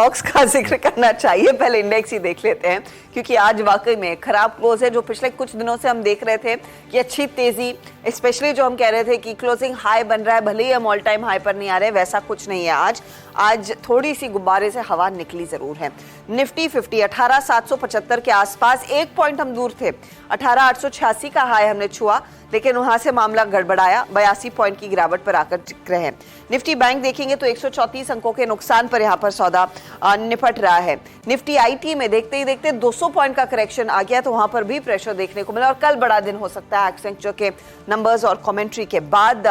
Stocks का जिक्र करना चाहिए, पहले इंडेक्स ही देख लेते हैं क्योंकि आज वाकई में खराब क्लोज है। जो पिछले कुछ दिनों से हम देख रहे थे कि अच्छी तेजी, स्पेशली जो हम कह रहे थे कि क्लोजिंग हाई बन रहा है, भले ही हम ऑल टाइम हाई पर नहीं आ रहे, वैसा कुछ नहीं है। आज थोड़ी सी गुब्बारे से हवा निकली जरूर है। निफ्टी 50 18,775 के आसपास, एक पॉइंट हम दूर थे, 18,886 का हाई हमने छुआ, लेकिन वहां से मामला गड़बड़ाया, 82 पॉइंट की गिरावट पर आकर टिक रहे हैं। निफ्टी बैंक देखेंगे तो 134 अंकों के नुकसान पर यहां पर सौदा निपट रहा है। निफ्टी आईटी में देखते ही देखते 200 पॉइंट का करेक्शन आ गया, तो वहां पर भी प्रेशर देखने को मिला और कल बड़ा दिन हो सकता है एक्सेंचर के नंबर्स और कमेंट्री के बाद।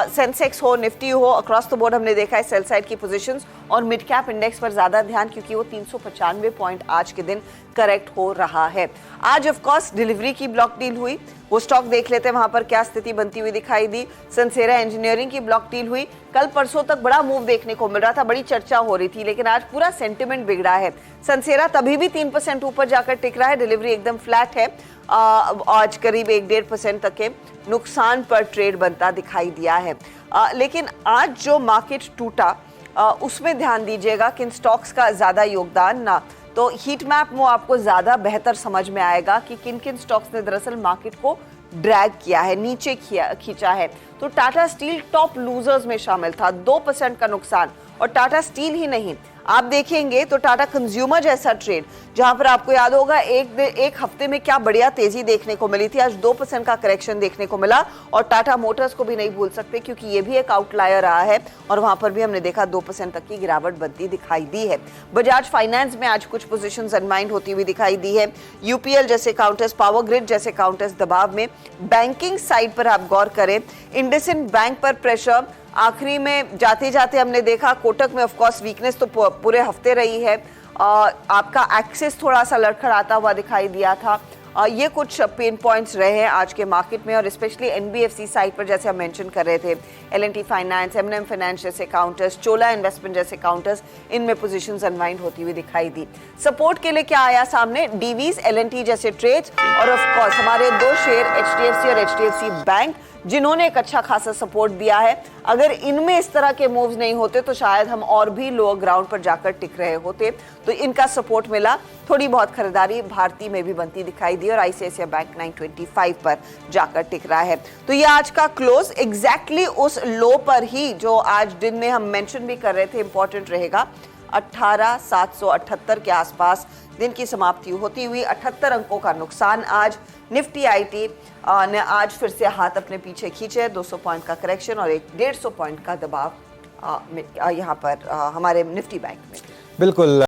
सेंसेक्स हो, निफ्टी हो, अक्रॉस द बोर्ड हमने देखा है सेल साइड की पोजीशंस और मिड कैप इंडेक्स पर ज्यादा ध्यान, क्योंकि वो 395 पॉइंट आज के दिन करेक्ट हो रहा है। आज ऑफ कोर्स डिलीवरी की ब्लॉक डील हुई, वो स्टॉक देख लेते हैं वहां पर क्या स्थिति बनती हुई दिखाई दी। सनसेरा इंजीनियरिंग की ब्लॉक डील हुई, कल परसों तक बड़ा मूव देखने को मिल रहा था, बड़ी चर्चा हो रही थी, लेकिन आज पूरा सेंटिमेंट बिगड़ा है। सनसेरा तभी भी 3% ऊपर जाकर टिक रहा है, डिलीवरी एकदम फ्लैट है, आज करीब 1-1.5% तक के नुकसान पर ट्रेड बनता दिखाई दिया है। लेकिन आज जो मार्केट टूटा उसमें ध्यान दीजिएगा किन स्टॉक्स का ज्यादा योगदान ना, तो हीट मैप में आपको ज्यादा बेहतर समझ में आएगा कि किन किन स्टॉक्स ने दरअसल मार्केट को ड्रैग किया है, नीचे खींचा है। तो टाटा स्टील टॉप लूजर्स में शामिल था, 2% का नुकसान। और टाटा स्टील ही नहीं, आप देखेंगे तो टाटा कंज्यूमर जैसा ट्रेड, जहां पर आपको याद होगा एक हफ्ते में क्या बढ़िया तेजी देखने को मिली थी, आज 2% का करेक्शन देखने को मिला। और टाटा मोटर्स को भी नहीं भूल सकते क्योंकि ये भी एक आउटलायर रहा है और वहां पर भी हमने देखा 2% तक की गिरावट बनती दिखाई दी है। बजाज फाइनेंस में आज कुछ पोजीशंस अनवाइंड होती हुई दिखाई दी है। यूपीएल जैसे काउंटर्स, पावर ग्रिड जैसे काउंटर्स दबाव में। बैंकिंग साइड पर आप गौर करें, इंडसइंड बैंक पर प्रेशर, आखिरी में जाते जाते हमने देखा कोटक में ऑफ कोर्स वीकनेस तो पूरे हफ्ते रही है। आपका एक्सेस थोड़ा सा लड़खड़ाता हुआ दिखाई दिया था। ये कुछ पेन पॉइंट्स रहे हैं आज के मार्केट में, और स्पेशली एनबीएफसी साइड पर जैसे हम मेंशन कर रहे थे, एलएनटी फाइनेंस, एमएनएम फाइनेंस जैसे काउंटर्स, चोला इन्वेस्टमेंट जैसे काउंटर्स, इनमें पोजीशंस अनवाइंड होती हुई दिखाई दी। सपोर्ट के लिए क्या आया सामने, डीवीज, एलएनटी जैसे ट्रेड्स और ऑफ कोर्स हमारे दो शेयर एचडीएफसी और एचडीएफसी बैंक, जिन्होंने एक अच्छा खासा सपोर्ट दिया है। अगर इनमें इस तरह के मूव्स नहीं होते तो शायद हम और भी लोअर ग्राउंड पर जाकर टिक रहे होते, तो इनका सपोर्ट मिला। थोड़ी बहुत खरीदारी भारती में भी बनती दिखाई दी और आईसीआईसीआई बैंक 925 पर जाकर टिक रहा है। तो ये आज का क्लोज एग्जैक्टली उस लो पर ही जो आज दिन में हम मेंशन भी कर रहे थे इंपॉर्टेंट रहेगा, 18,778 के आसपास दिन की समाप्ति होती हुई 78 अंकों का नुकसान। आज निफ्टी आईटी ने आज फिर से हाथ अपने पीछे खींचे, 200 पॉइंट का करेक्शन और 150 पॉइंट का दबाव यहाँ पर हमारे निफ्टी बैंक में। बिल्कुल।